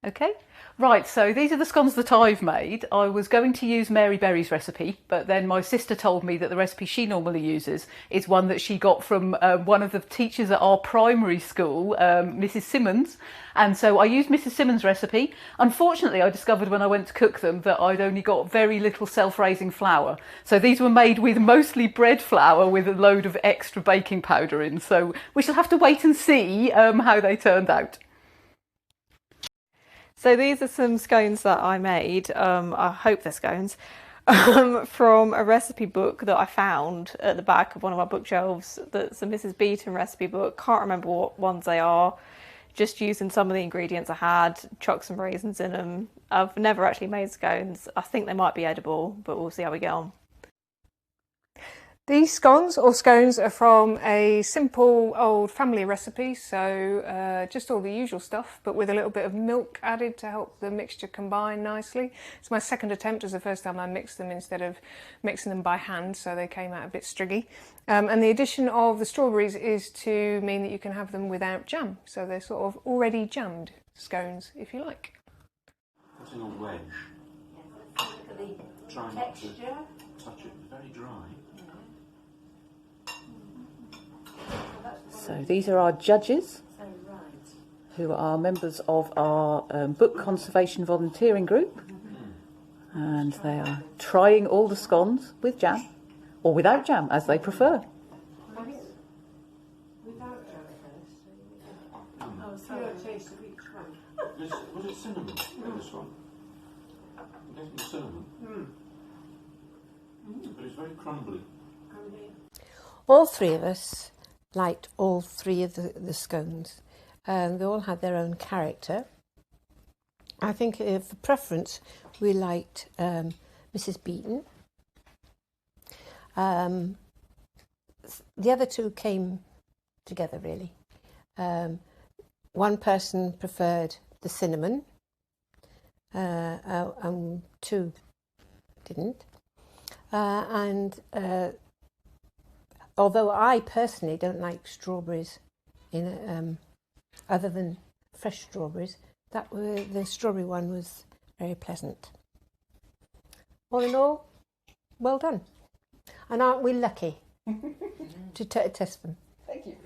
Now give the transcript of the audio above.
Okay, right, so these are the scones that I've made. I was going to use Mary Berry's recipe, but then my sister told me that the recipe she normally uses is one that she got from one of the teachers at our primary school, Mrs. Simmons. And so I used Mrs. Simmons' recipe. Unfortunately, I discovered when I went to cook them that I'd only got very little self-raising flour. So these were made with mostly bread flour with a load of extra baking powder in. So we shall have to wait and see how they turned out. So these are some scones that I made, I hope they're scones, from a recipe book that I found at the back of one of our bookshelves. That's a Mrs. Beaton recipe book. Can't remember what ones they are. Just using some of the ingredients I had, chuck some raisins in them. I've never actually made scones. I think they might be edible, but we'll see how we get on. These scones are from a simple old family recipe, so just all the usual stuff, but with a little bit of milk added to help the mixture combine nicely. It's my second attempt, as the first time I mixed them instead of mixing them by hand, so they came out a bit striggy. And the addition of the strawberries is to mean that you can have them without jam, so they're sort of already jammed scones, if you like. Putting a wedge. Try not to touch it, very dry. So these are our judges, who are members of our book conservation volunteering group, and they are trying all the scones with jam, or without jam, as they prefer. Without jam first. Oh, sorry. A taste of each one. Was it cinnamon in this one? I'm getting cinnamon. But it's very crumbly. All three of us liked all three of the scones. They all had their own character. I think for preference we liked Mrs. Beaton. The other two came together really. One person preferred the cinnamon and two didn't. Although I personally don't like strawberries in other than fresh strawberries, the strawberry one was very pleasant. All in all, well done. And aren't we lucky to test them? Thank you.